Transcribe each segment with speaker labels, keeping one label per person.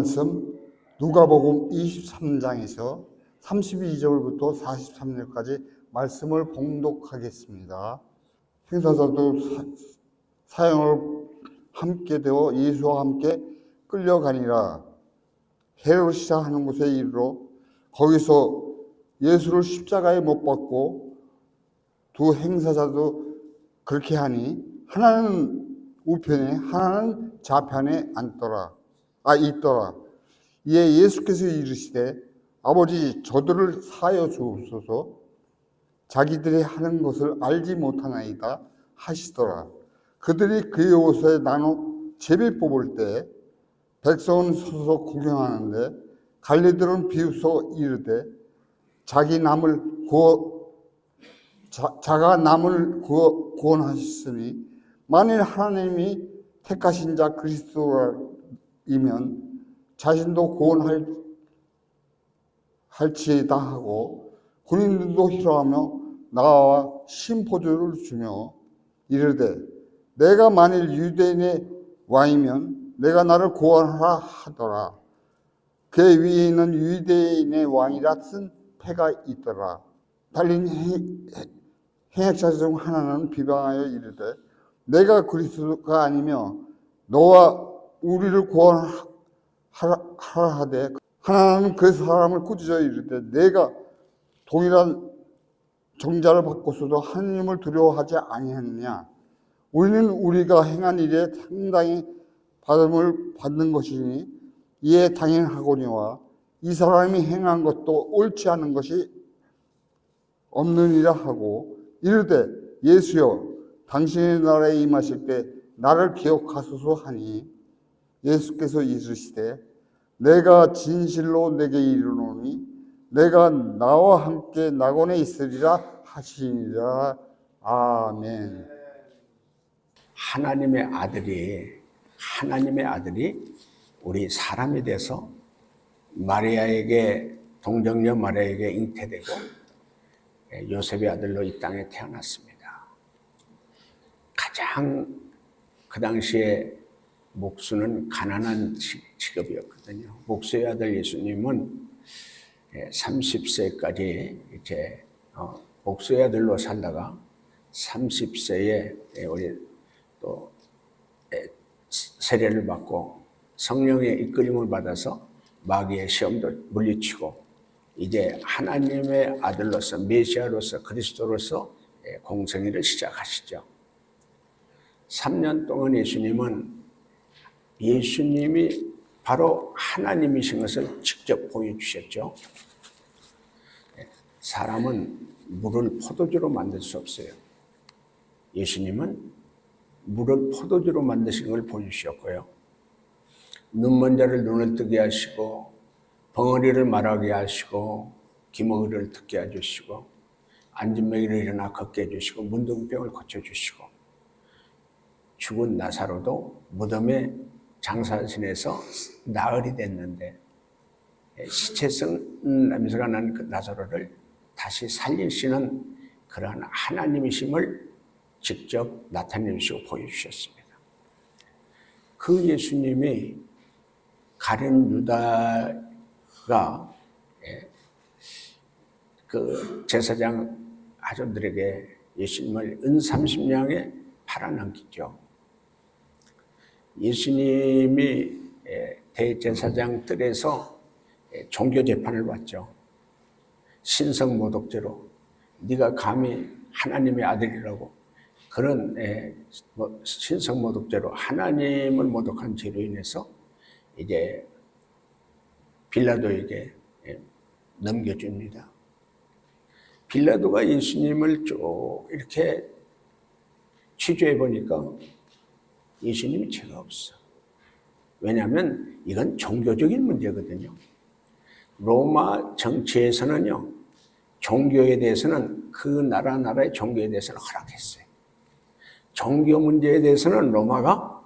Speaker 1: 말씀 누가복음 23장에서 32절부터 43절까지 말씀을 봉독하겠습니다. 행사자도 사형을 함께 되어 예수와 함께 끌려가니라. 헤롯이라 하는 곳에 이르러 거기서 예수를 십자가에 못 박고 두 행사자도 그렇게 하니 하나는 우편에 하나는 좌편에 있더라. 이에 예수께서 이르시되 아버지 저들을 사하여 주옵소서. 자기들이 하는 것을 알지 못하나이다 하시더라. 그들이 그의 옷에 나눠 제비 뽑을 때 백성은 서서 구경하는데 관리들은 비웃어 이르되 자가 남을 구원하셨으니 만일 하나님이 택하신 자 그리스도이면 자신도 구원할지이다 하고 군인들도 희롱하며 나와 심포도를 주며 이르되 내가 만일 유대인의 왕이면 내가 나를 구원하라 하더라. 그의 위에 있는 유대인의 왕이라 쓴 패가 있더라. 달린 행역자 중 하나는 비방하여 이르되 내가 그리스도가 아니며 너와 우리를 구원하라 하되 하나는 그 사람을 꾸짖어 이르되 내가 동일한 정자를 받고서도 하나님을 두려워하지 아니하느냐. 우리는 우리가 행한 일에 상당히 받음을 받는 것이니 이에 당연하거니와 이 사람이 행한 것도 옳지 않은 것이 없느니라 하고 이르되 예수여 당신의 나라에 임하실 때 나를 기억하소서 하니 예수께서 이르시되 내가 진실로 내게 이르노니 내가 나와 함께 낙원에 있으리라 하시니라. 아멘.
Speaker 2: 하나님의 아들이 우리 사람이 돼서 동정녀 마리아에게 잉태되고 요셉의 아들로 이 땅에 태어났습니다. 가장 그 당시에 목수는 가난한 직업이었거든요. 목수의 아들 예수님은 30세까지 이제 목수의 아들로 살다가 30세에 우리 또 세례를 받고 성령의 이끌림을 받아서 마귀의 시험도 물리치고 이제 하나님의 아들로서 메시아로서 그리스도로서 공생애를 시작하시죠. 3년 동안 예수님이 바로 하나님이신 것을 직접 보여주셨죠. 사람은 물을 포도주로 만들 수 없어요. 예수님은 물을 포도주로 만드신 걸 보여주셨고요. 눈먼 자를 눈을 뜨게 하시고 벙어리를 말하게 하시고 기머리를 듣게 해주시고 안진뱅이를 일어나 걷게 해주시고 문둥병을 고쳐주시고 죽은 나사로도 무덤에 장사진에서 나흘이 됐는데 시체성 냄새가 난 그 나사로를 다시 살리시는 그러한 하나님이심을 직접 나타내주시고 보여주셨습니다. 그 예수님이 가룟 유다가 그 제사장 아들들에게 예수님을 은 30냥에 팔아넘기죠. 예수님이 대제사장 뜰에서 종교 재판을 받죠. 신성모독죄로 네가 감히 하나님의 아들이라고 그런 신성모독죄로 하나님을 모독한 죄로 인해서 이제 빌라도에게 넘겨줍니다. 빌라도가 예수님을 쭉 이렇게 취조해 보니까 예수님이 죄가 없어. 왜냐하면 이건 종교적인 문제거든요. 로마 정치에서는요, 종교에 대해서는 그 나라의 종교에 대해서는 허락했어요. 종교 문제에 대해서는 로마가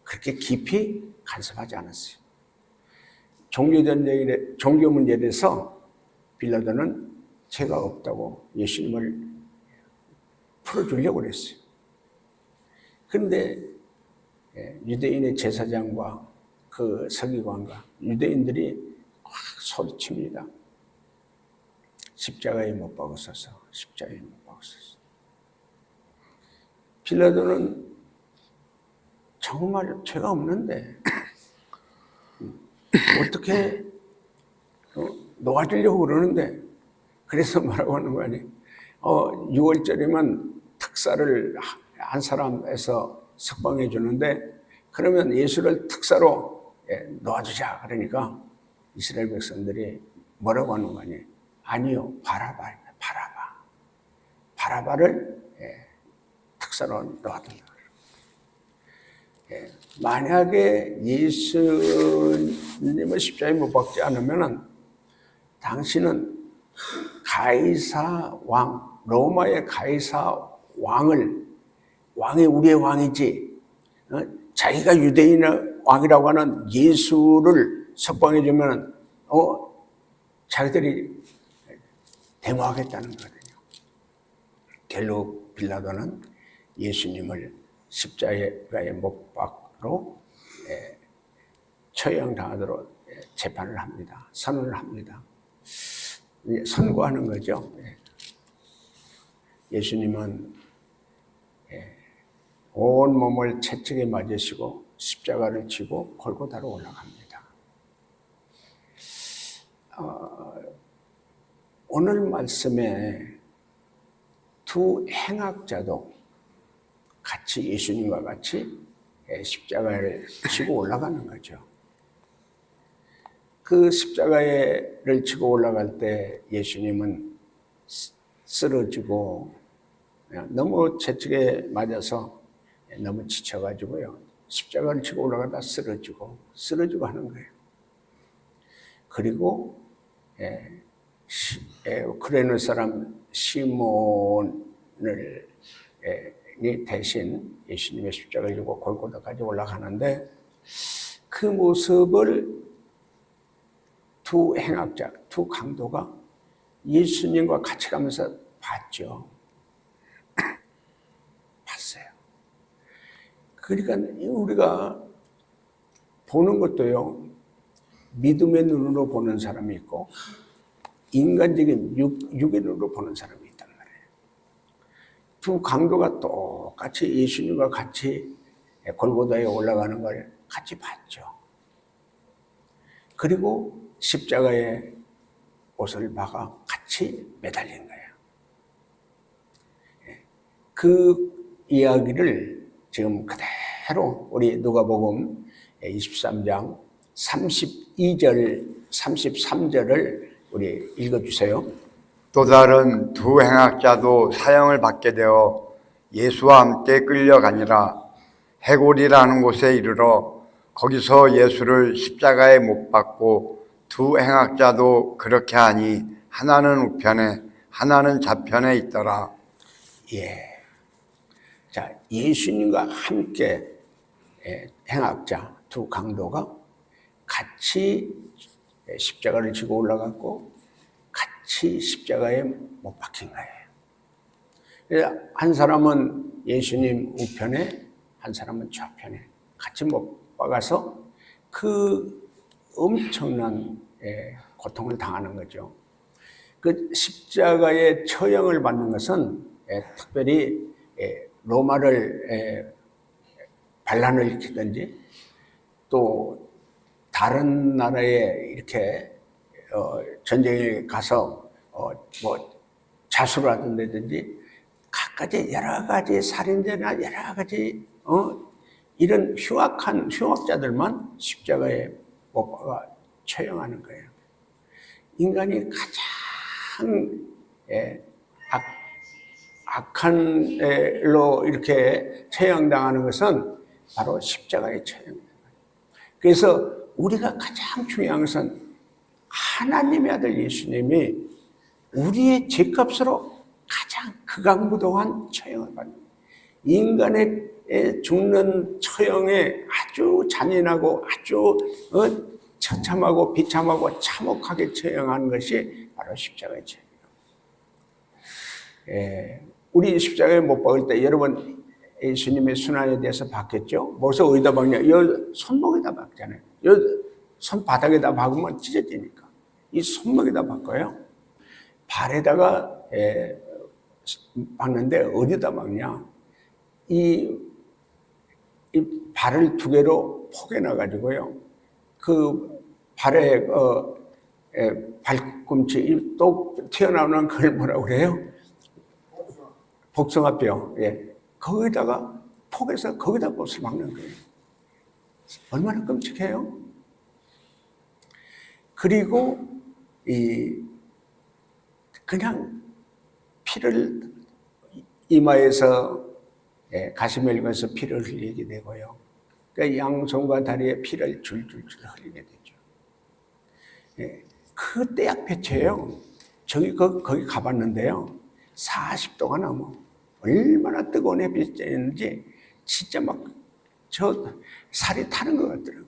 Speaker 2: 그렇게 깊이 간섭하지 않았어요. 종교 문제에 대해서 빌라도는 죄가 없다고 예수님을 풀어주려고 그랬어요. 그런데 유대인의 제사장과 그 서기관과 유대인들이 확 소리칩니다. 십자가에 못 박으소서, 십자가에 못 박으소서. 빌라도는 정말 죄가 없는데 어떻게 놓아주려고 그러는데, 그래서 뭐라고 하는 거 아니? 6월절이면 특사를 한 사람에서 석방해 주는데, 그러면 예수를 특사로 놓아주자. 그러니까 이스라엘 백성들이 뭐라고 하는 거 아니? 아니요, 바라바입니다. 바라바를 특사로 놓아둔다. 만약에 예수님을 십자가에 못 박지 않으면 당신은 가이사 왕, 로마의 가이사 왕이 우리의 왕이지, 자기가 유대인의 왕이라고 하는 예수를 석방해 주면 자기들이 데모하겠다는 거거든요. 결국 빌라도는 예수님을 십자가에 못 박으로 처형당하도록 재판을 합니다. 선언을 합니다. 선고하는 거죠. 예수님은 온 몸을 채찍에 맞으시고 십자가를 지고 골고다로 올라갑니다. 오늘 말씀에 두 행악자도 같이 예수님과 같이 십자가를 지고 올라가는 거죠. 그 십자가를 지고 올라갈 때 예수님은 쓰러지고 너무 채찍에 맞아서 너무 지쳐가지고요. 십자가를 지고 올라가다 쓰러지고 하는 거예요. 그리고 쿠레네 사람 시몬을 대신 예수님의 십자가를 지고 골고다까지 올라가는데, 그 모습을 두 행악자, 두 강도가 예수님과 같이 가면서 봤죠. 봤어요. 그러니까 우리가 보는 것도요, 믿음의 눈으로 보는 사람이 있고 인간적인 육의 눈으로 보는 사람이 있단 말이에요. 두 강도가 똑같이 예수님과 같이 골고다에 올라가는 걸 같이 봤죠. 그리고 십자가에 옷을 박아 같이 매달린 거예요. 그 이야기를 지금 그대로 우리 누가복음 23장 32절, 33절을 우리 읽어주세요.
Speaker 3: 또 다른 두 행악자도 사형을 받게 되어 예수와 함께 끌려가니라. 해골이라는 곳에 이르러 거기서 예수를 십자가에 못 박고 두 행악자도 그렇게 하니 하나는 우편에 하나는 좌편에 있더라.
Speaker 2: 자, 예수님과 함께 행악자 두 강도가 같이 십자가를 지고 올라갔고 같이 십자가에 못 박힌 거예요. 한 사람은 예수님 우편에, 한 사람은 좌편에 같이 못 박아서 그 엄청난 고통을 당하는 거죠. 그 십자가의 처형을 받는 것은 특별히 로마를 반란을 일으키든지 또 다른 나라에 이렇게 전쟁에 가서 뭐 자수를 하든지 각가지 여러 가지 살인죄나 여러 가지 이런 흉악자들만 십자가에 못 박아 처형하는 거예요. 인간이 가장 악한 일로 이렇게 처형당하는 것은 바로 십자가의 처형입니다. 그래서 우리가 가장 중요한 것은 하나님의 아들 예수님이 우리의 죄값으로 가장 극악무도한 처형을 받는 거예요. 인간의 죽는 처형에 아주 잔인하고 아주 처참하고 비참하고 참혹하게 처형하는 것이 바로 십자가의 처형이에요. 우리 십자가에 못 박을 때 여러분 예수님의 순환에 대해서 박혔죠. 뭐서 어디다 박냐? 이 손목에다 박잖아요. 이 손바닥에다 박으면 찢어지니까 이 손목에다 박어요. 발에다가 박는데 어디다 박냐? 이 발을 두 개로 포개놔 가지고요. 그 발에 발꿈치 또 튀어나오는 그걸 뭐라고 그래요? 복숭아뼈. 예. 거기다가 포개서 거기다 못을 박는 거예요. 얼마나 끔찍해요? 그리고 그냥 피를 이마에서 가시멜건에서 피를 흘리게 되고요. 그러니까 양손과 다리에 피를 줄줄줄 흘리게 되죠. 예. 그 떼약볕이에요. 거기 가봤는데요. 40도가 넘어. 얼마나 뜨거운 햇빛이었는지 진짜 막 살이 타는 것 같더라고요.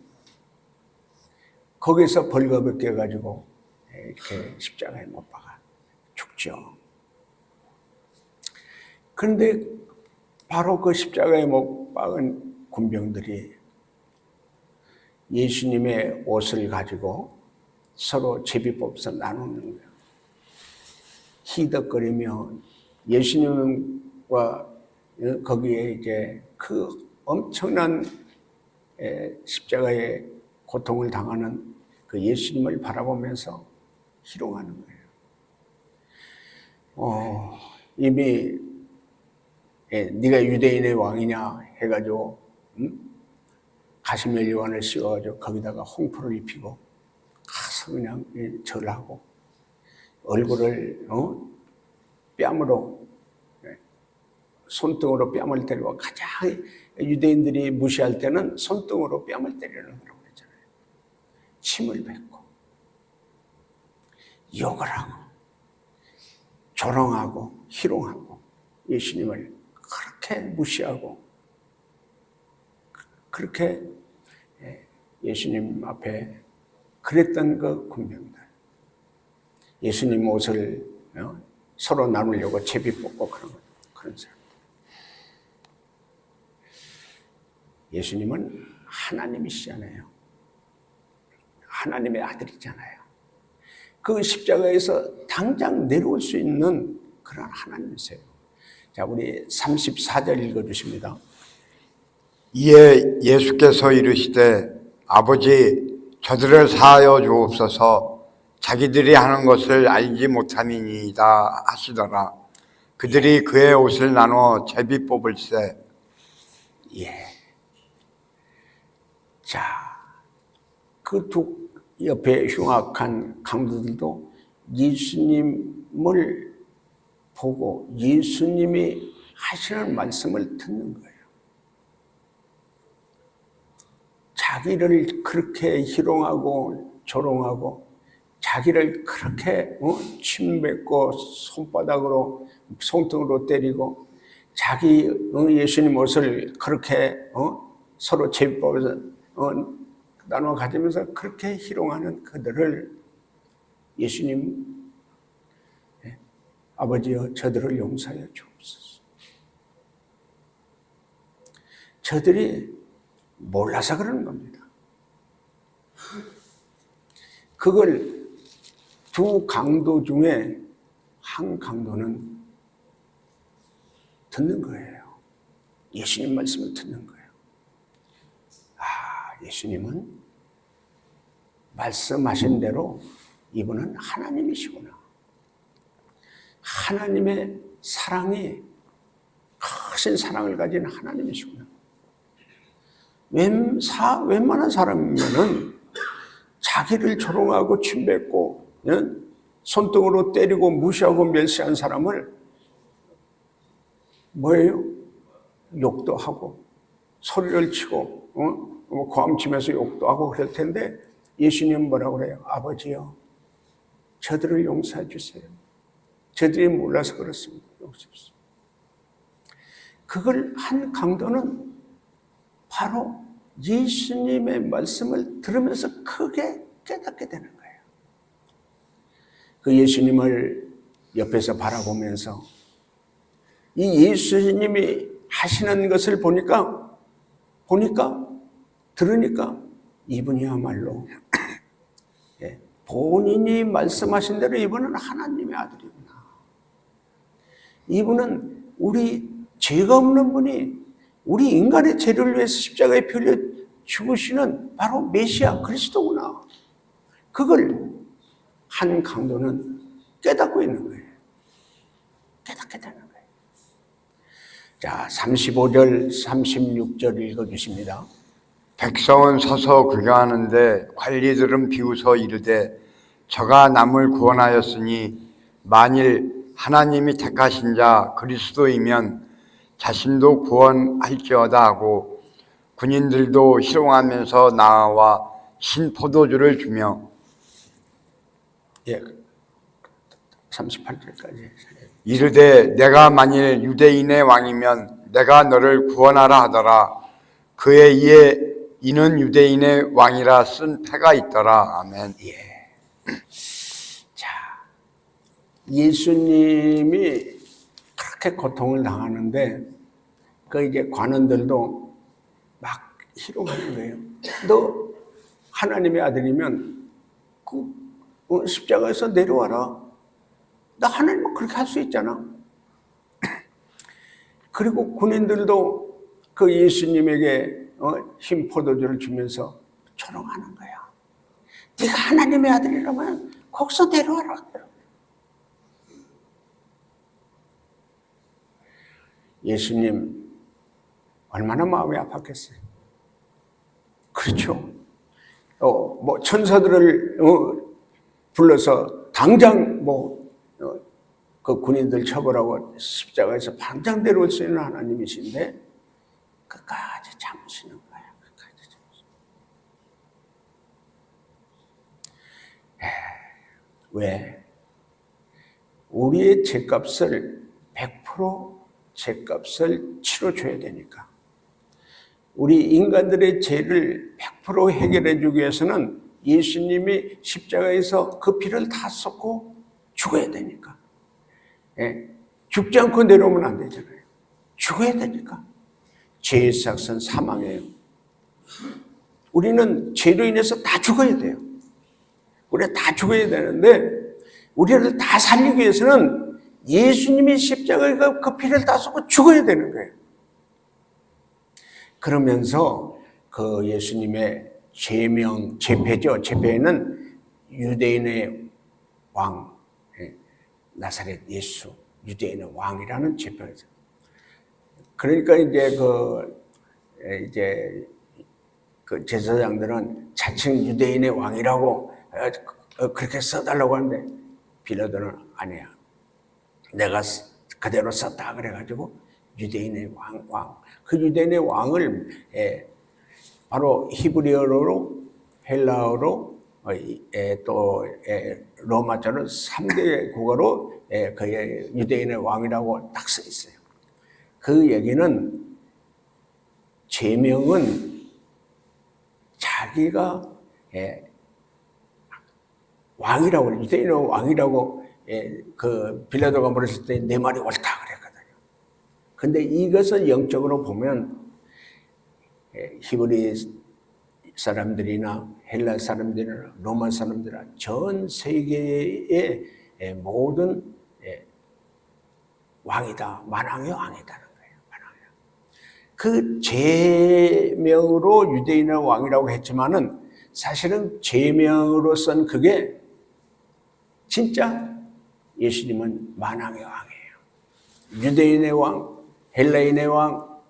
Speaker 2: 거기서 벌거벗겨 가지고 이렇게 십자가에 못 박아 죽죠. 그런데 바로 그 십자가에 못 박은 군병들이 예수님의 옷을 가지고 서로 제비뽑아서 나누는 거예요. 희덕거리며 예수님과 거기에 이제 그 엄청난 십자가의 고통을 당하는 그 예수님을 바라보면서 희롱하는 거예요. 이미 네가 유대인의 왕이냐 해가지고 가시멜 요한을 씌워가지고 거기다가 홍포를 입히고 가서 그냥 절하고 얼굴을 뺨으로 손등으로 뺨을 때리고 가장 유대인들이 무시할 때는 손등으로 뺨을 때리는 거라고 그랬잖아요. 침을 뱉고 욕을 하고 조롱하고 희롱하고 예수님을 그렇게 무시하고 그렇게 예수님 앞에 그랬던 그 군병들. 예수님 옷을 서로 나누려고 제비 뽑고 그런 사람. 예수님은 하나님이시잖아요. 하나님의 아들이잖아요. 그 십자가에서 당장 내려올 수 있는 그런 하나님이세요. 자, 우리 34절 읽어주십니다.
Speaker 3: 이에 예수께서 이르시되 아버지 저들을 사하여 주옵소서 자기들이 하는 것을 알지 못함이니이다 하시더라. 그들이 그의 옷을 나눠 제비 뽑을세.
Speaker 2: 예. 자, 그 두 옆에 흉악한 강도들도 예수님을 보고 예수님이 하시는 말씀을 듣는 거예요. 자기를 그렇게 희롱하고 조롱하고 자기를 그렇게 침뱉고 손바닥으로 손등으로 때리고 자기 예수님 옷을 그렇게 서로 제비뽑아서 나눠 가지면서 그렇게 희롱하는 그들을 예수님 아버지여 저들을 용서하여 주옵소서. 저들이 몰라서 그러는 겁니다. 그걸 두 강도 중에 한 강도는 듣는 거예요. 예수님 말씀을 듣는 거예요. 예수님은 말씀하신 대로 이분은 하나님이시구나. 하나님의 사랑이 크신 사랑을 가진 하나님이시구나. 웬만한 사람이면은 자기를 조롱하고 침뱉고 손등으로 때리고 무시하고 멸시한 사람을 뭐예요? 욕도 하고 소리를 치고 고함치면서 욕도 하고 그럴 텐데 예수님은 뭐라고 그래요? 아버지요 저들을 용서해 주세요. 저들이 몰라서 그렇습니다. 용서해 주세요. 그걸 한 강도는 바로 예수님의 말씀을 들으면서 크게 깨닫게 되는 거예요. 그 예수님을 옆에서 바라보면서 이 예수님이 하시는 것을 들으니까 이분이야말로 본인이 말씀하신 대로 이분은 하나님의 아들이구나. 이분은 우리 죄가 없는 분이 우리 인간의 죄를 위해서 십자가에 피 흘려 죽으시는 바로 메시아 그리스도구나. 그걸 한 강도는 깨닫고 있는 거예요. 깨닫게 되는 거예요. 자, 35절, 36절 읽어주십니다.
Speaker 3: 백성은 서서 구경하는데 관리들은 비웃어 이르되 저가 남을 구원하였으니 만일 하나님이 택하신 자 그리스도이면 자신도 구원할지어다 하고 군인들도 희롱하면서 나와 신포도주를 주며
Speaker 2: 38절까지
Speaker 3: 이르되 내가 만일 유대인의 왕이면 내가 너를 구원하라 하더라. 그에 이에 이는 유대인의 왕이라 쓴 패가 있더라. 아멘.
Speaker 2: 자, 예수님이 그렇게 고통을 당하는데 이제 관원들도 막 희롱하는 거예요. 너 하나님의 아들이면 십자가에서 내려와라. 나 하나님은 그렇게 할 수 있잖아. 그리고 군인들도 그 예수님에게 흰 포도주를 주면서 조롱하는 거야. 네가 하나님의 아들이라면 거기서 내려와라. 예수님 얼마나 마음이 아팠겠어요. 그렇죠. 뭐 천사들을 불러서 당장 그 군인들 처벌하고 십자가에서 당장 내려올 수 있는 하나님이신데 끝까지 참으시는 거야. 끝까지 참으시는 거야. 왜? 우리의 죄값을 100% 죄값을 치러줘야 되니까. 우리 인간들의 죄를 100% 해결해 주기 위해서는 예수님이 십자가에서 그 피를 다 쏟고 죽어야 되니까. 죽지 않고 내려오면 안 되잖아요. 죽어야 되니까. 죄의 삭은 사망이에요. 우리는 죄로 인해서 다 죽어야 돼요. 우리가 다 죽어야 되는데 우리를 다 살리기 위해서는 예수님이 십자가에 그 피를 다 쏟고 죽어야 되는 거예요. 그러면서 그 예수님의 제패죠. 제패는 유대인의 왕, 나사렛 예수, 유대인의 왕이라는 제패가 있어요. 그러니까 이제 그 제사장들은 자칭 유대인의 왕이라고 그렇게 써달라고 하는데 빌라도는 아니야. 내가 그대로 썼다 그래가지고 유대인의 왕. 그 유대인의 왕을 바로 히브리어로 헬라어로 또 로마자로 3대 국어로 그 유대인의 왕이라고 딱 써 있어요. 그 얘기는 제명은 자기가 왕이라고 유대인의 왕이라고 그 빌라도가 물었을 때 내 말이 옳다 그랬거든요. 근데 이것은 영적으로 보면 히브리 사람들이나 헬라 사람들이나 로마 사람들이나 전 세계의 모든 왕이다, 만왕의 왕이다는 거예요. 만왕의. 그 제명으로 유대인의 왕이라고 했지만은 사실은 제명으로 쓴 그게 진짜 예수님은 만왕의 왕이에요. 유대인의 왕, 헬라인의 왕,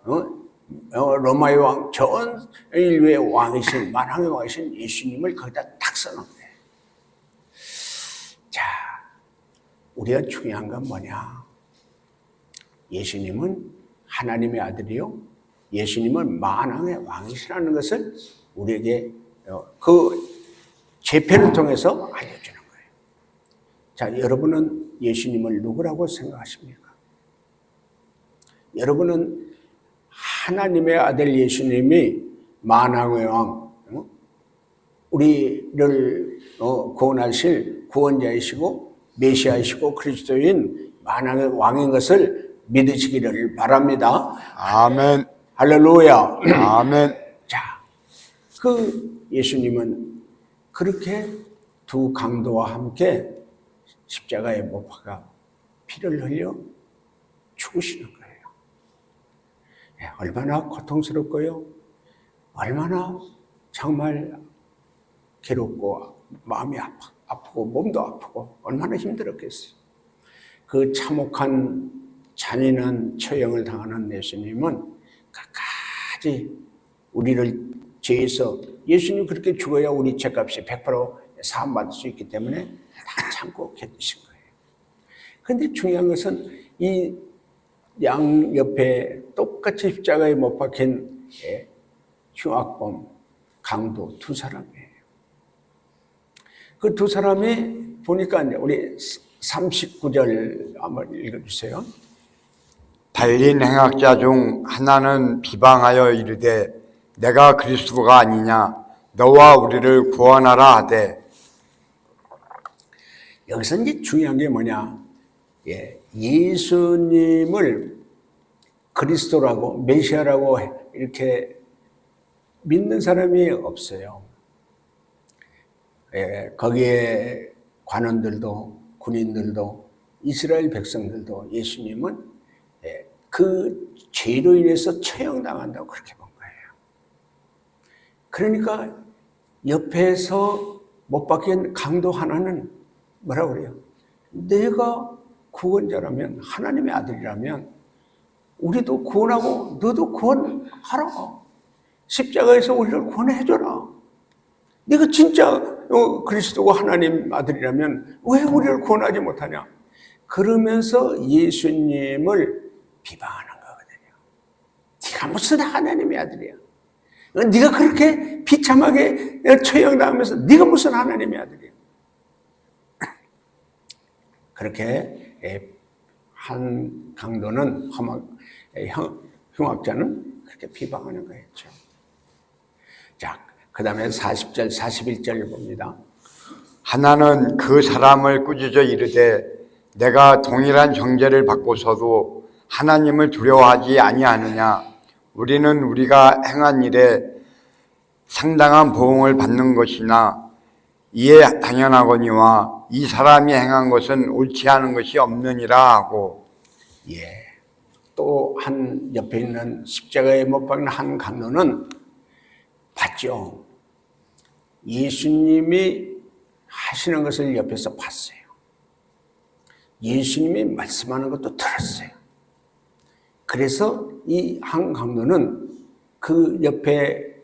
Speaker 2: 로마의 왕, 전 인류의 왕이신 만왕의 왕이신 예수님을 거기다 딱 써놓은 거예요. 자, 우리가 중요한 건 뭐냐? 예수님은 하나님의 아들이요, 예수님은 만왕의 왕이시라는 것을 우리에게 그 제패를 통해서 알려주는 거예요. 자, 여러분은 예수님을 누구라고 생각하십니까? 여러분은 하나님의 아들 예수님이 만왕의 왕, 우리를 구원하실 구원자이시고 메시아이시고 그리스도인 만왕의 왕인 것을 믿으시기를 바랍니다.
Speaker 3: 아멘.
Speaker 2: 할렐루야.
Speaker 3: 아멘.
Speaker 2: 자, 그 예수님은 그렇게 두 강도와 함께 십자가에 못 박아 피를 흘려 죽으시는 거예요. 얼마나 고통스럽고요. 얼마나 정말 괴롭고 마음이 아프고 몸도 아프고 얼마나 힘들었겠어요. 그 참혹한 잔인한 처형을 당하는 예수님은 끝까지 우리를 죄에서 예수님 그렇게 죽어야 우리 죄값이 100% 사함받을 수 있기 때문에 다 참고 견디신 거예요. 그런데 중요한 것은 이 양 옆에 똑같이 십자가에 못 박힌 흉악범, 강도 두 사람이에요. 그 두 사람이 보니까 우리 39절 한번 읽어주세요.
Speaker 3: 달린 행악자 중 하나는 비방하여 이르되 내가 그리스도가 아니냐 너와 우리를 구원하라 하되.
Speaker 2: 여기서 이제 중요한 게 뭐냐? 예수님을 그리스도라고 메시아라고 이렇게 믿는 사람이 없어요. 거기에 관원들도 군인들도 이스라엘 백성들도 예수님은 그 죄로 인해서 처형당한다고 그렇게 본 거예요. 그러니까 옆에서 못 박힌 강도 하나는 뭐라고 그래요? 내가 구원자라면 하나님의 아들이라면 우리도 구원하고 너도 구원하라. 십자가에서 우리를 구원해줘라. 네가 진짜 그리스도가 하나님 아들이라면 왜 우리를 구원하지 못하냐? 그러면서 예수님을 비방하는 거거든요. 네가 무슨 하나님의 아들이야? 네가 그렇게 비참하게 처형당하면서 네가 무슨 하나님의 아들이야? 그렇게 한 강도는 흉악자는 그렇게 비방하는 거였죠. 자, 그 다음에 40절, 41절을 봅니다.
Speaker 3: 하나는 그 사람을 꾸짖어 이르되 내가 동일한 정죄를 받고서도 하나님을 두려워하지 아니하느냐. 우리는 우리가 행한 일에 상당한 보응을 받는 것이나 이에 당연하거니와 이 사람이 행한 것은 옳지 않은 것이 없느니라 하고.
Speaker 2: 또 한 옆에 있는 십자가에 못 박힌 한 강도는 봤죠. 예수님이 하시는 것을 옆에서 봤어요. 예수님이 말씀하는 것도 들었어요. 그래서 이 한 강도는 그 옆에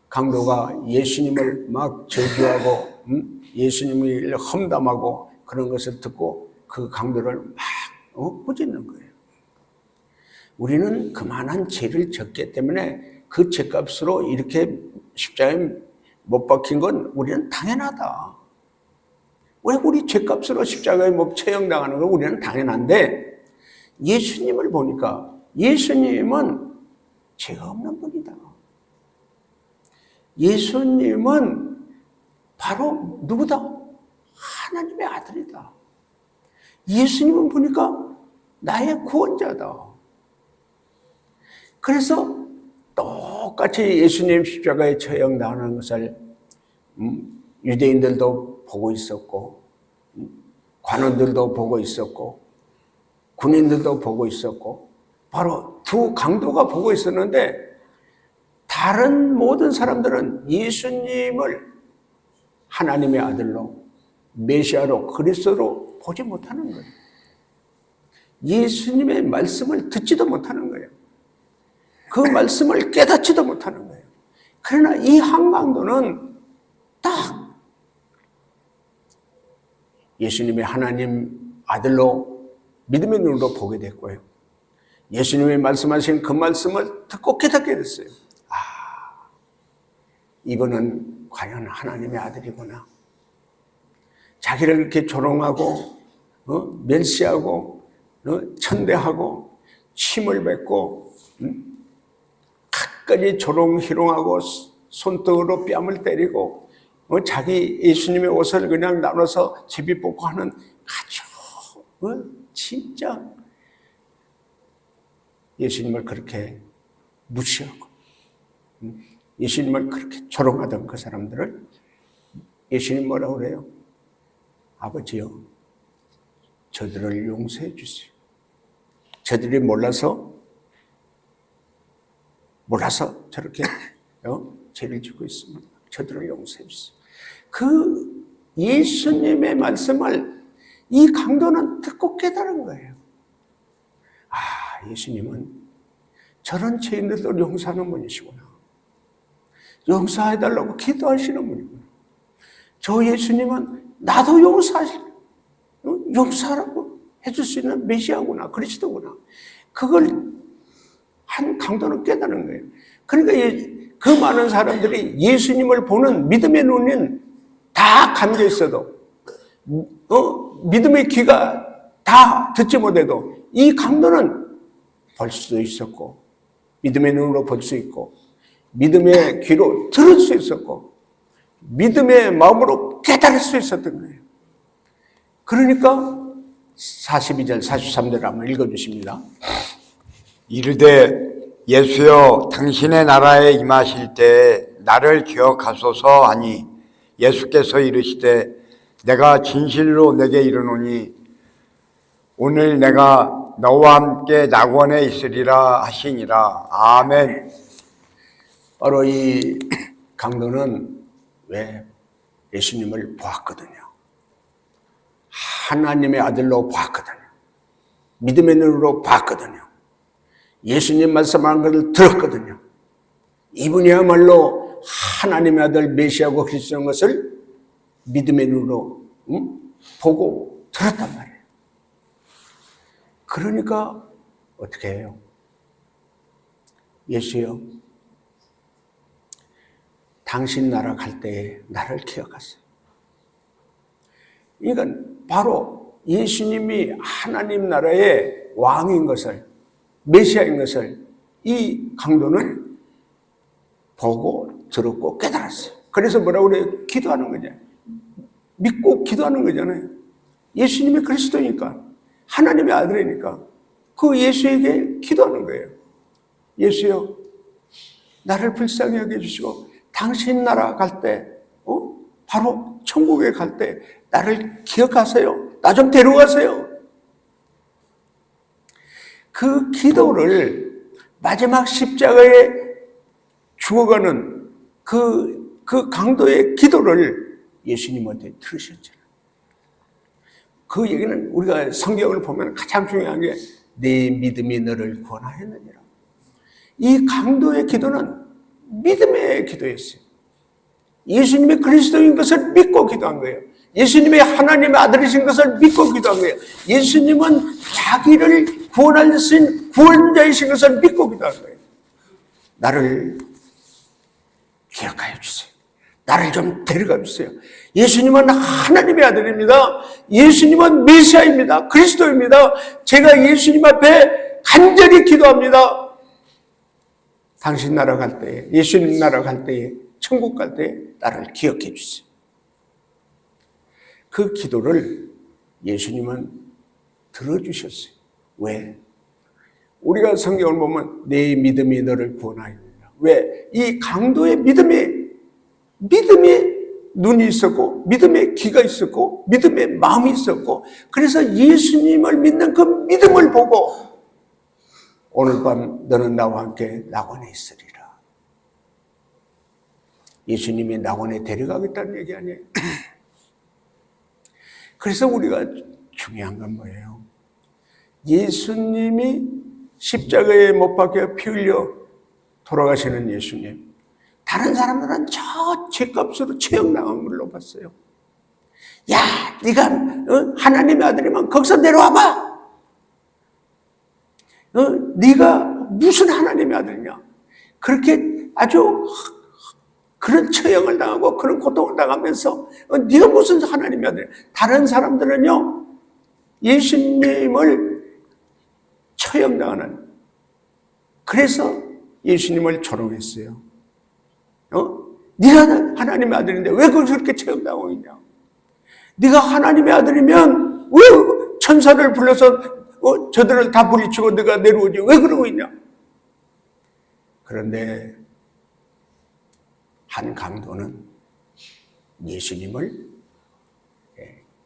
Speaker 2: 강도가 예수님을 막 저주하고 예수님을 험담하고 그런 것을 듣고 그 강도를 막 꾸짖는 거예요. 우리는 그만한 죄를 졌기 때문에 그 죄값으로 이렇게 십자가에 못 박힌 건 우리는 당연하다. 왜 우리 죄값으로 십자가에 못 처형당하는 건 우리는 당연한데 예수님을 보니까 예수님은 죄가 없는 분이다. 예수님은 바로 누구다? 하나님의 아들이다. 예수님은 보니까 나의 구원자다. 그래서 똑같이 예수님 십자가에 처형당하는 것을 유대인들도 보고 있었고 관원들도 보고 있었고 군인들도 보고 있었고 바로 두 강도가 보고 있었는데 다른 모든 사람들은 예수님을 하나님의 아들로 메시아로 그리스도로 보지 못하는 거예요. 예수님의 말씀을 듣지도 못하는 거예요. 그 말씀을 깨닫지도 못하는 거예요. 그러나 이 한 강도는 딱 예수님의 하나님 아들로 믿음의 눈으로 보게 됐고요. 예수님이 말씀하신 그 말씀을 듣고 깨닫게 됐어요. 이분은 과연 하나님의 아들이구나. 자기를 이렇게 조롱하고 멸시하고 천대하고 침을 뱉고 끝까지 조롱희롱하고 손등으로 뺨을 때리고 자기 예수님의 옷을 그냥 나눠서 제비 뽑고 하는 아주 진짜 예수님을 그렇게 무시하고 예수님을 그렇게 조롱하던 그 사람들을 예수님 뭐라고 그래요? 아버지요, 저들을 용서해 주세요. 저들이 몰라서 저렇게 죄를 짓고 있습니다. 저들을 용서해 주세요. 그 예수님의 말씀을 이 강도는 듣고 깨달은 거예요. 아, 예수님은 저런 죄인들도 용서하는 분이시구나. 용서해달라고 기도하시는 분이구나. 저 예수님은 나도 용서하라고 해줄 수 있는 메시아구나, 그리스도구나. 그걸 한 강도는 깨달은 거예요. 그러니까 그 많은 사람들이 예수님을 보는 믿음의 눈은 다 감겨 있어도, 믿음의 귀가 다 듣지 못해도 이 강도는 볼 수도 있었고, 믿음의 눈으로 볼 수 있고, 믿음의 귀로 들을 수 있었고, 믿음의 마음으로 깨달을 수 있었던 거예요. 그러니까 42절, 43절 한번 읽어주십니다.
Speaker 3: 이르되 예수여 당신의 나라에 임하실 때에 나를 기억하소서 하니 예수께서 이르시되 내가 진실로 내게 이르노니 오늘 내가 너와 함께 낙원에 있으리라 하시니라. 아멘.
Speaker 2: 바로 이 강도는 왜 예수님을 보았거든요. 하나님의 아들로 보았거든요. 믿음의 눈으로 봤거든요. 예수님 말씀하는 것을 들었거든요. 이분이야말로 하나님의 아들 메시아고 그리스도인 것을 믿음의 눈으로 보고 들었단 말이에요. 그러니까 어떻게 해요? 예수여, 당신 나라 갈 때에 나를 기억하세요. 이건 바로 예수님이 하나님 나라의 왕인 것을, 메시아인 것을 이 강도는 보고 들었고 깨달았어요. 그래서 뭐라고 그래요? 기도하는 거냐? 믿고 기도하는 거잖아요. 예수님이 그리스도니까, 하나님의 아들이니까 그 예수에게 기도하는 거예요. 예수여, 나를 불쌍히 여겨 주시고 당신 나라 갈 때, 바로 천국에 갈 때 나를 기억하세요. 나 좀 데려가세요. 그 기도를 마지막 십자가에 죽어가는 그 강도의 기도를 예수님한테 들으셨잖아요. 그 얘기는 우리가 성경을 보면 가장 중요한 게 내 믿음이 너를 구원하였느니라. 이 강도의 기도는 믿음의 기도였어요. 예수님이 그리스도인 것을 믿고 기도한 거예요. 예수님이 하나님의 아들이신 것을 믿고 기도한 거예요. 예수님은 자기를 구원할 수 있는 구원자이신 것을 믿고 기도한 거예요. 나를 기억하여 주세요. 나를 좀 데려가 주세요. 예수님은 하나님의 아들입니다. 예수님은 메시아입니다. 그리스도입니다. 제가 예수님 앞에 간절히 기도합니다. 당신 나라 갈 때에, 예수님 나라 갈 때에, 천국 갈 때에 나를 기억해 주세요. 그 기도를 예수님은 들어주셨어요. 왜? 우리가 성경을 보면 내 믿음이 너를 구원하였느니라. 왜? 이 강도의 믿음이 눈이 있었고, 믿음의 귀가 있었고, 믿음의 마음이 있었고, 그래서 예수님을 믿는 그 믿음을 보고 오늘 밤 너는 나와 함께 낙원에 있으리라. 예수님이 낙원에 데려가겠다는 얘기 아니에요? 그래서 우리가 중요한 건 뭐예요? 예수님이 십자가에 못 박혀 피 흘려 돌아가시는 예수님. 다른 사람들은 저 죄값으로 처형당한 걸로 봤어요. 야, 네가 하나님의 아들이면 거기서 내려와봐. 네가 무슨 하나님의 아들이냐. 그렇게 아주 그런 처형을 당하고 그런 고통을 당하면서 네가 무슨 하나님의 아들이냐. 다른 사람들은요, 예수님을 처형당하는, 그래서 예수님을 조롱했어요. 네가 하나님의 아들인데 왜 그렇게 처형당하고 있냐. 네가 하나님의 아들이면 왜 천사를 불러서 저들을 다 부리치고 네가 내려오지 왜 그러고 있냐? 그런데 한 강도는 예수님을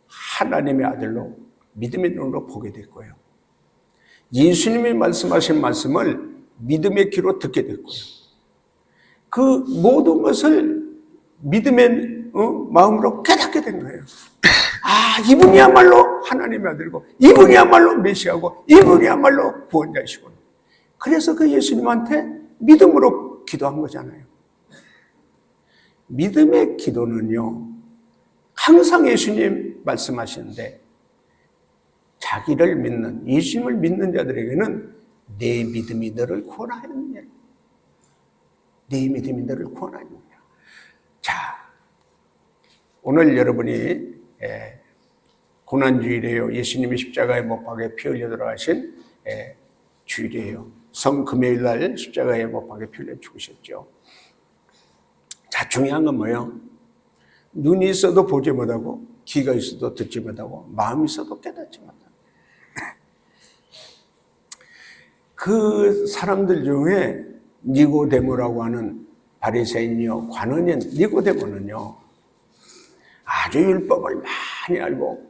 Speaker 2: 하나님의 아들로 믿음의 눈으로 보게 됐고요. 예수님이 말씀하신 말씀을 믿음의 귀로 듣게 됐고요. 그 모든 것을 믿음의 마음으로 깨닫게 된 거예요. 아, 이분이야말로 하나님의 아들이고, 이분이야말로 메시아고, 이분이야말로 구원자이시고. 그래서 그 예수님한테 믿음으로 기도한 거잖아요. 믿음의 기도는요, 항상 예수님 말씀하시는데, 자기를 믿는, 예수님을 믿는 자들에게는 내 믿음이 너를 구원하였느냐. 내 믿음이 너를 구원하였느냐. 자, 오늘 여러분이 고난주일이에요. 예수님이 십자가에 못 박혀 피 흘려 돌아가신 주일이에요. 성금요일 날 십자가에 못 박혀 피 흘려 죽으셨죠. 자, 중요한 건 뭐예요? 눈이 있어도 보지 못하고, 귀가 있어도 듣지 못하고, 마음이 있어도 깨닫지 못하고. 그 사람들 중에 니고데모라고 하는 바리새인이요, 관원인 니고데모는요, 아주 율법을 많이 알고,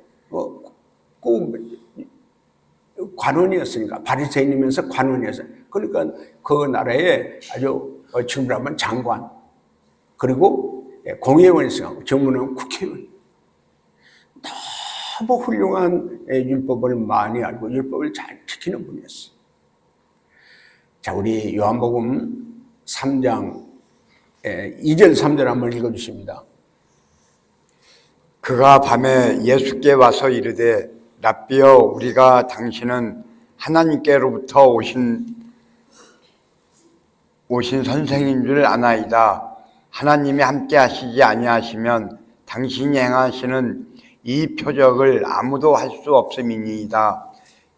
Speaker 2: 관원이었으니까, 바리새인이면서 관원이었어요. 그러니까 그 나라에 아주 지금으로 하면 장관, 그리고 공회의원이었어요. 정문은 국회의원. 너무 훌륭한 율법을 많이 알고 율법을 잘 지키는 분이었어요. 자, 우리 요한복음 3장 2절 3절 한번 읽어주십니다.
Speaker 3: 그가 밤에 예수께 와서 이르되 랍비여 우리가 당신은 하나님께로부터 오신 선생인 줄 아나이다. 하나님이 함께 하시지 아니하시면 당신이 행하시는 이 표적을 아무도 할 수 없음이니이다.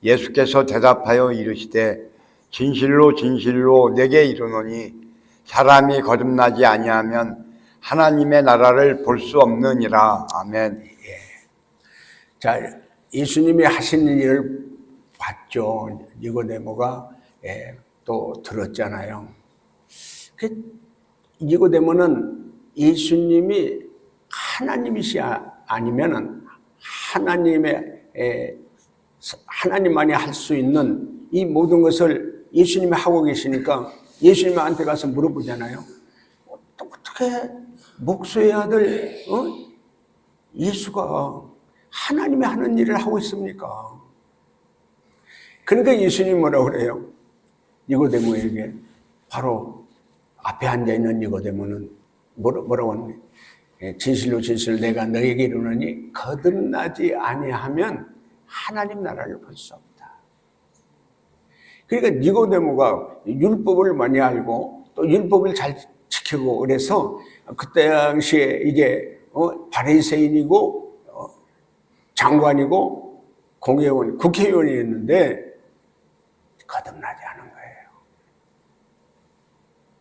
Speaker 3: 예수께서 대답하여 이르시되 진실로 진실로 내게 이르노니 사람이 거듭나지 아니하면 하나님의 나라를 볼 수 없느니라. 아멘.
Speaker 2: 자, 예수님이 하시는 일을 봤죠. 니고데모가 또 들었잖아요. 니고데모는 예수님이 하나님이시 아니면은 하나님만이 할 수 있는 이 모든 것을 예수님이 하고 계시니까 예수님한테 가서 물어보잖아요. 어떻게 목수의 아들 예수가 하나님이 하는 일을 하고 있습니까? 그러니까 예수님이 뭐라고 그래요? 니고데모에게 바로 앞에 앉아있는 니고데모는 뭐라고 하는 거예요? 진실로 진실로 내가 너에게 이르노니 거듭나지 아니하면 하나님 나라를 볼 수 없다. 그러니까 니고데모가 율법을 많이 알고 또 율법을 잘 지키고 그래서 그때 당시에 이게 바리새인이고 장관이고 공회의원, 국회의원이었는데 거듭나지 않은 거예요.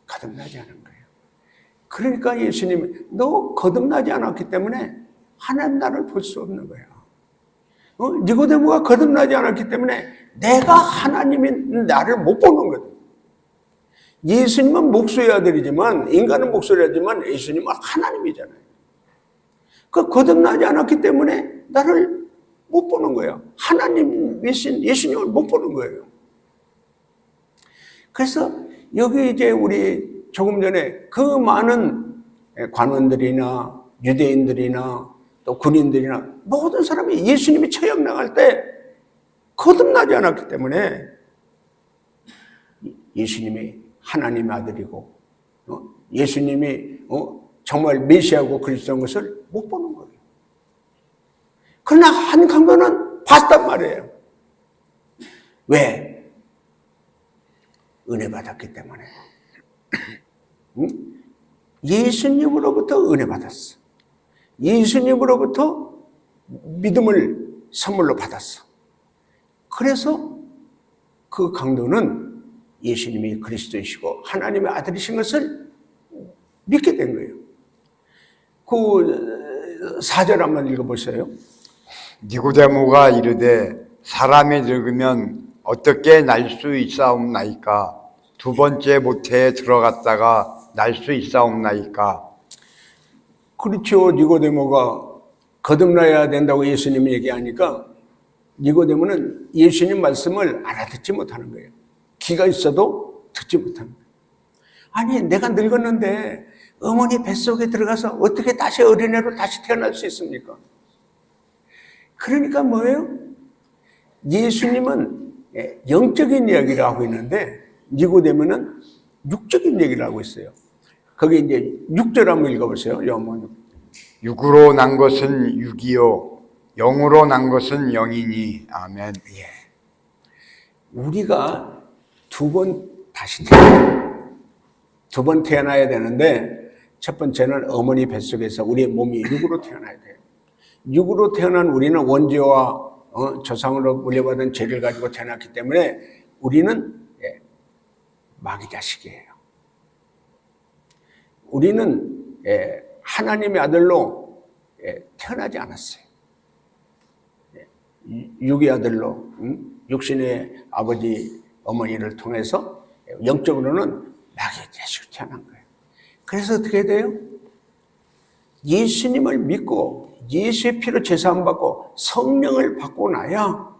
Speaker 2: 거듭나지 않은 거예요. 그러니까 예수님이 너 거듭나지 않았기 때문에 하나님 나라를 볼 수 없는 거예요. 니고데모가 거듭나지 않았기 때문에 내가 하나님이 나를 못 보는 거예요. 예수님은 목수의 아들이지만 인간은 목수의 아들이지만 예수님은 하나님이잖아요. 그 거듭나지 않았기 때문에 나를 못 보는 거예요. 하나님이신 예수님을 못 보는 거예요. 그래서 여기 이제 우리 조금 전에 그 많은 관원들이나 유대인들이나 또 군인들이나 모든 사람이 예수님이 처형 나갈 때 거듭나지 않았기 때문에 예수님이 하나님의 아들이고 예수님이 정말 메시아고 그리스도인 것을 못 보는 거예요. 그러나 한 강도는 봤단 말이에요. 왜? 은혜 받았기 때문에. 예수님으로부터 은혜 받았어. 예수님으로부터 믿음을 선물로 받았어. 그래서 그 강도는 예수님이 그리스도이시고 하나님의 아들이신 것을 믿게 된 거예요. 그 4절 한번 읽어보세요.
Speaker 3: 니고데모가 이르되 사람이 늙으면 어떻게 날 수 있사옵나이까? 두 번째 모태에 들어갔다가 날 수 있사옵나이까?
Speaker 2: 그렇죠. 니고데모가 거듭나야 된다고 예수님이 얘기하니까 니고데모는 예수님 말씀을 알아듣지 못하는 거예요. 귀가 있어도 듣지 못하는 거예요. 아니, 내가 늙었는데 어머니 뱃속에 들어가서 어떻게 다시 어린애로 다시 태어날 수 있습니까? 그러니까 뭐예요? 예수님은 영적인 이야기를 하고 있는데 니고데모는 육적인 얘기를 하고 있어요. 거기 이제 6절 한번 읽어보세요. 요한복음 6.
Speaker 3: 육으로 난 것은 육이요 영으로 난 것은 영이니. 아멘.
Speaker 2: 우리가 두 번 태어나야 되는데 첫 번째는 어머니 뱃속에서 우리의 몸이 육으로 태어나야 돼요. 육으로 태어난 우리는 원죄와 조상으로 물려받은 죄를 가지고 태어났기 때문에 우리는 마귀 자식이에요. 우리는 하나님의 아들로 태어나지 않았어요. 육의 아들로 육신의 아버지 어머니를 통해서 영적으로는 마귀의 자식으로 태어난 거예요. 그래서 어떻게 돼요? 예수님을 믿고 예수의 피로 제사함 받고 성령을 받고 나야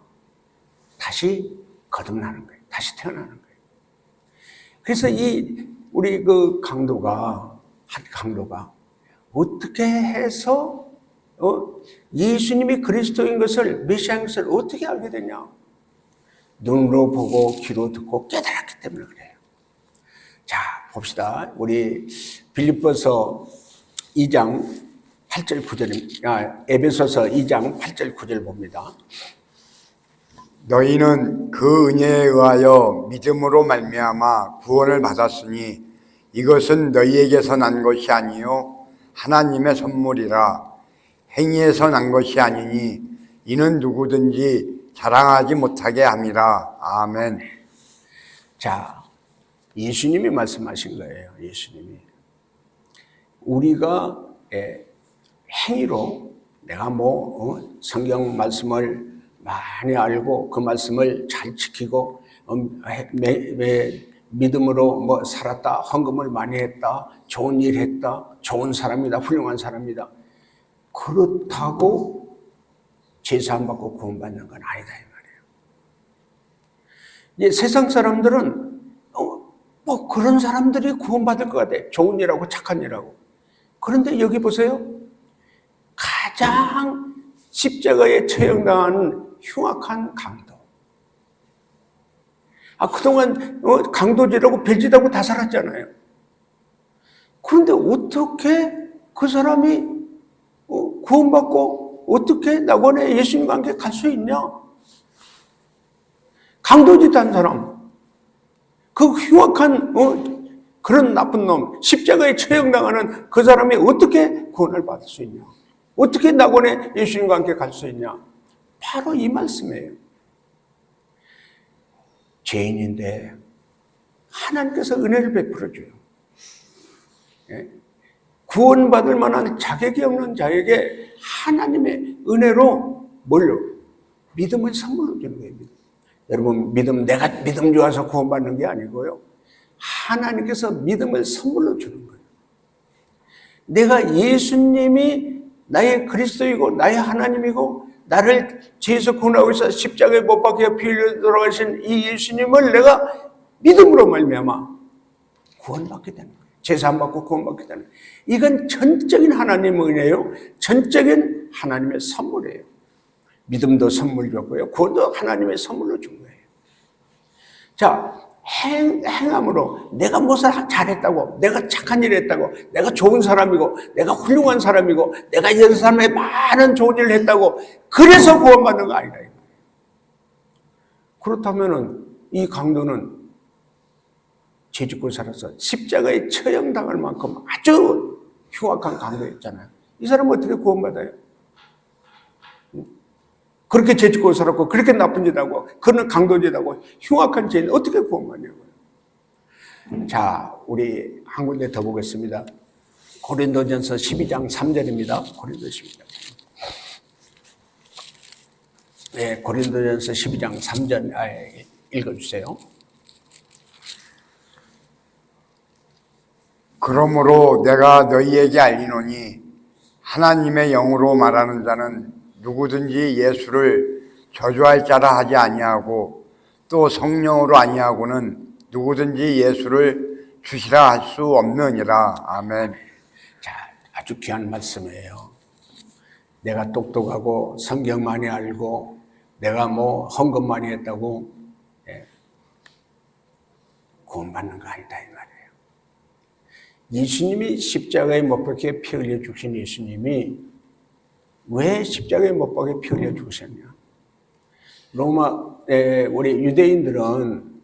Speaker 2: 다시 거듭나는 거예요. 다시 태어나는 거예요. 그래서 우리 그 한 강도가 어떻게 해서 예수님이 그리스도인 것을 메시아인 것을 어떻게 알게 되냐? 눈으로 보고 귀로 듣고 깨달았기 때문에 그래요. 자, 봅시다. 우리 빌립보서 2장 8절 9절입니다. 에베소서 2장 8절 9절 봅니다.
Speaker 3: 너희는 그 은혜에 의하여 믿음으로 말미암아 구원을 받았으니 이것은 너희에게서 난 것이 아니요 하나님의 선물이라. 행위에서 난 것이 아니니 이는 누구든지 자랑하지 못하게 함이라. 아멘.
Speaker 2: 자, 예수님이 말씀하신 거예요. 예수님이. 우리가 행위로 내가 성경 말씀을 많이 알고 그 말씀을 잘 지키고 믿음으로 살았다, 헌금을 많이 했다, 좋은 일 했다, 좋은 사람이다, 훌륭한 사람이다. 그렇다고 제사함 받고 구원받는 건 아니다 이 말이에요. 이제 세상 사람들은 그런 사람들이 구원받을 것 같아. 좋은 일하고 착한 일하고. 그런데 여기 보세요. 가장 십자가에 처형당하는 흉악한 강도. 그동안 강도질하고 별짓하고 다 살았잖아요. 그런데 어떻게 그 사람이 구원받고 어떻게 낙원에 예수님과 함께 갈 수 있냐? 강도짓 한 사람, 그 흉악한 그런 나쁜 놈, 십자가에 처형당하는 그 사람이 어떻게 구원을 받을 수 있냐? 어떻게 낙원에 예수님과 함께 갈 수 있냐? 바로 이 말씀이에요. 죄인인데 하나님께서 은혜를 베풀어줘요. 구원받을 만한 자격이 없는 자에게 하나님의 은혜로 믿음을 선물로 주는 거예요. 여러분, 내가 믿음 좋아서 구원받는 게 아니고요. 하나님께서 믿음을 선물로 주는 거예요. 내가 예수님이 나의 그리스도이고 나의 하나님이고 나를 죄에서 구원하고 있어 십자가에 못 박혀 피 흘려 돌아가신 이 예수님을 내가 믿음으로 말미암아 구원받게 되는 거예요. 제사 안 받고 구원받게 되는 거예요. 이건 전적인 하나님의 은혜예요. 전적인 하나님의 선물이에요. 믿음도 선물 줬고요. 구원도 하나님의 선물로 준 거예요. 자, 행함으로 내가 무엇을 잘했다고, 내가 착한 일을 했다고, 내가 좋은 사람이고, 내가 훌륭한 사람이고, 내가 이런 사람에게 많은 좋은 일을 했다고, 그래서 구원받는 거 아니다. 그렇다면은 이 강도는 죄 짓고 살아서 십자가에 처형당할 만큼 아주 흉악한 강도였잖아요. 이 사람은 어떻게 구원받아요? 그렇게 죄 짓고 살았고 그렇게 나쁜 짓하고 그런 강도짓하고 흉악한 죄는 어떻게 구원받냐고요. 자, 우리 한 군데 더 보겠습니다. 고린도전서 12장 3절입니다. 고린도 12장. 고린도전서 12장 3절 읽어주세요.
Speaker 3: 그러므로 내가 너희에게 알리노니 하나님의 영으로 말하는 자는 누구든지 예수를 저주할 자라 하지 아니하고 또 성령으로 아니하고는 누구든지 예수를 주시라 할 수 없느니라. 아멘.
Speaker 2: 자, 아주 귀한 말씀이에요. 내가 똑똑하고 성경 많이 알고 내가 뭐 헌금 많이 했다고 구원받는 거 아니다 이 말이에요. 예수님이 십자가에 못 박혀 피 흘려 죽으신 예수님이 왜 십자가에 못 박혀 피 흘려 죽으셨냐? 우리 유대인들은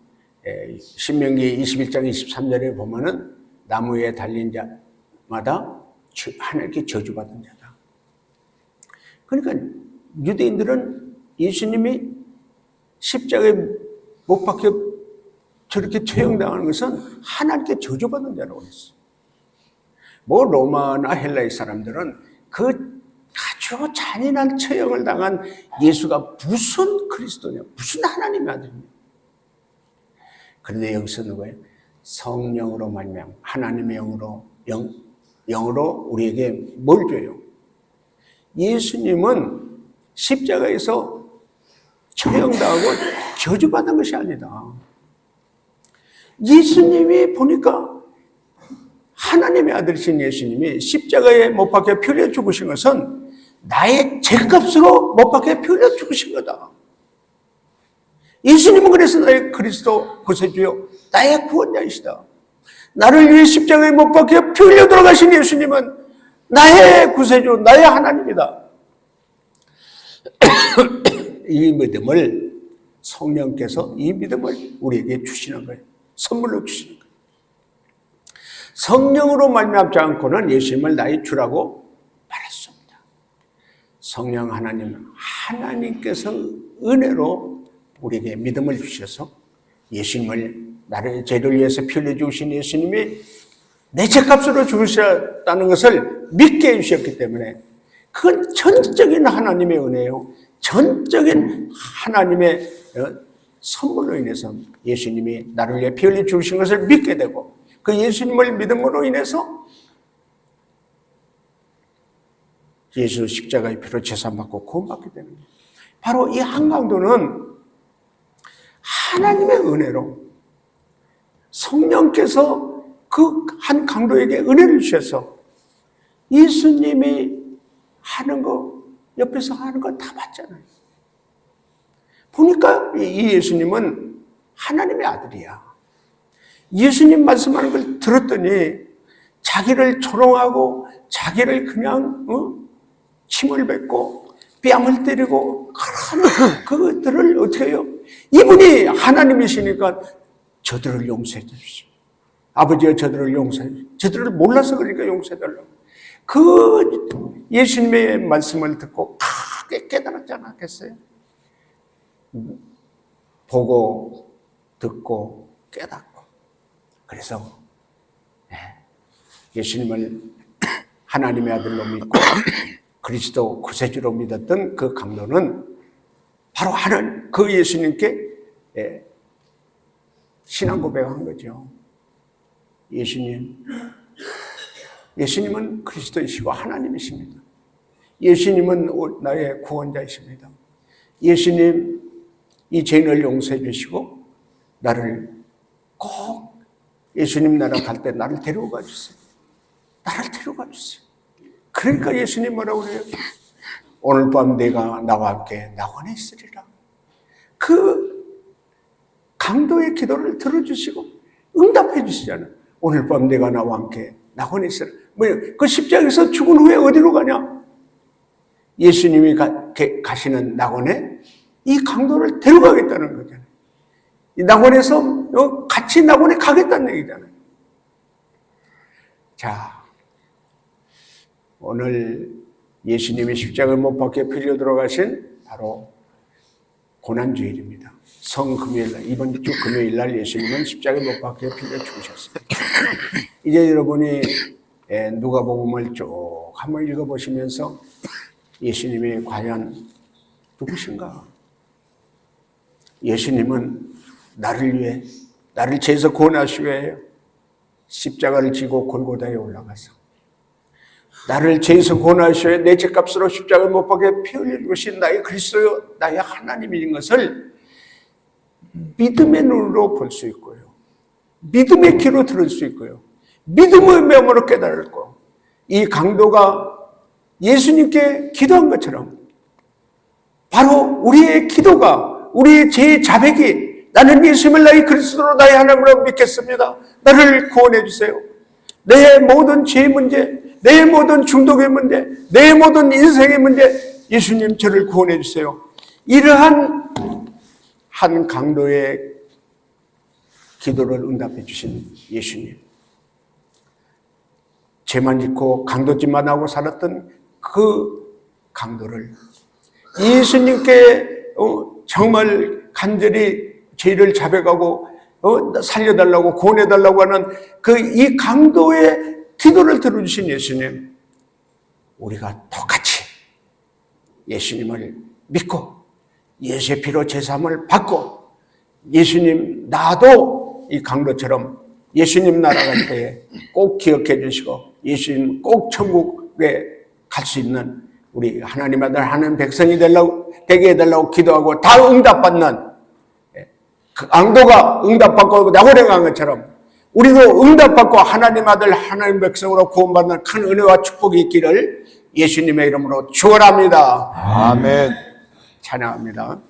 Speaker 2: 신명기 21장 23절에 보면은 나무에 달린 자마다 하나님께 저주받은 자다. 그러니까 유대인들은 예수님이 십자가에 못 박혀 저렇게 처형당하는 것은 하나님께 저주받은 자라고 했어. 뭐 로마나 헬라의 사람들은 그 아주 잔인한 처형을 당한 예수가 무슨 그리스도냐, 무슨 하나님의 아들이냐. 그런데 여기서 누구예요? 성령으로 말미암아 하나님의 영으로 우리에게 뭘 줘요? 예수님은 십자가에서 처형당하고 저주받은 것이 아니다. 예수님이 보니까 하나님의 아들이신 예수님이 십자가에 못 박혀 피 흘려 죽으신 것은 나의 죄값으로 못 박혀 피 흘려 죽으신 거다. 예수님은 그래서 나의 그리스도 구세주요 나의 구원자이시다. 나를 위해 십자가에 못 박혀 피 흘려 돌아가신 예수님은 나의 구세주, 나의 하나님이다. 이 믿음을 성령께서 이 믿음을 우리에게 주시는 거예요. 선물로 주시는 거예요. 성령으로 말미암지 않고는 예수님을 나의 주라고 말할 수 없다. 성령 하나님께서 은혜로 우리에게 믿음을 주셔서 예수님을 나의 죄를 위해서 피 흘려 주신 예수님이 내 죄값으로 죽으셨다는 것을 믿게 해주셨기 때문에 그건 전적인 하나님의 은혜요. 전적인 하나님의 선물로 인해서 예수님이 나를 위해 피 흘려 죽으신 것을 믿게 되고 그 예수님을 믿음으로 인해서 예수 십자가의 피로 제사받고 구원받게 되는 거예요. 바로 이 한강도는 하나님의 은혜로 성령께서 그 한 강도에게 은혜를 주셔서 예수님이 하는 거 옆에서 하는 거 다 봤잖아요. 보니까 이 예수님은 하나님의 아들이야. 예수님 말씀하는 걸 들었더니 자기를 조롱하고 자기를 그냥 침을 뱉고 뺨을 때리고 그런 그들을 어떻게 해요? 이분이 하나님이시니까 저들을 용서해 주십시오. 아버지여 저들을 용서해 주십시오. 저들을 몰라서 그러니까 용서해 달라고. 그 예수님의 말씀을 듣고 크게 깨달았지 않았겠어요? 보고 듣고 깨닫고 그래서 예수님을 하나님의 아들로 믿고 그리스도 구세주로 믿었던 그 강도는 바로 그 예수님께 신앙 고백한 거죠. 예수님은 그리스도이시고 하나님이십니다. 예수님은 나의 구원자이십니다. 예수님 이 죄를 용서해 주시고 나를 꼭 예수님 나라 갈 때 나를 데려가 주세요. 나를 데려가 주세요. 그러니까 예수님 뭐라고 그래요? 오늘 밤 내가 나와 함께 낙원에 있으리라. 그 강도의 기도를 들어주시고 응답해 주시잖아요. 오늘 밤 내가 나와 함께 낙원에 있으리라. 그 십자가에서 죽은 후에 어디로 가냐? 예수님이 가시는 낙원에 이 강도를 데려가겠다는 거잖아요. 이 낙원에서 같이 낙원에 가겠다는 얘기잖아요. 자, 오늘 예수님이 십자가를 못 박혀 피 흘려 들어가신 바로 고난주일입니다. 성금요일날, 이번 주 금요일날 예수님은 십자가에 못 박혀 피 흘려 죽으셨습니다. 이제 여러분이 누가복음을 쭉 한번 읽어보시면서 예수님이 과연 누구신가? 예수님은 나를 위해, 나를 죄에서 구원하시기 위해 십자가를 지고 골고다에 올라가서 나를 죄에서 구원하시기 위해 내 죄값으로 십자가를 못 박게 피 흘린 것이 나의 그리스도요 나의 하나님인 것을 믿음의 눈으로 볼 수 있고요, 믿음의 귀로 들을 수 있고요, 믿음의 명으로 깨달을 거. 이 강도가 예수님께 기도한 것처럼 바로 우리의 기도가, 우리의 죄의 자백이 나는 예수님을 나의 그리스도로 나의 하나님으로 믿겠습니다. 나를 구원해 주세요. 내 모든 죄의 문제, 내 모든 중독의 문제, 내 모든 인생의 문제, 예수님 저를 구원해 주세요. 이러한 한 강도의 기도를 응답해 주신 예수님. 죄만 짓고 강도짓만 하고 살았던 그 강도를 예수님께 정말 간절히 죄를 자백하고 살려달라고 구원해달라고 하는 그 이 강도의 기도를 들어주신 예수님, 우리가 똑같이 예수님을 믿고 예수의 피로 제사함을 받고 예수님 나도 이 강도처럼 예수님 나라 갈 때에 꼭 기억해 주시고 예수님 꼭 천국에 갈 수 있는 우리 하나님 아들 하나님 백성이 되게 해달라고 기도하고 다 응답받는 그 강도가 응답받고 나고랭한 것처럼 우리도 응답받고 하나님 아들 하나님 백성으로 구원받는 큰 은혜와 축복이 있기를 예수님의 이름으로 축원합니다.
Speaker 3: 아멘.
Speaker 2: 찬양합니다.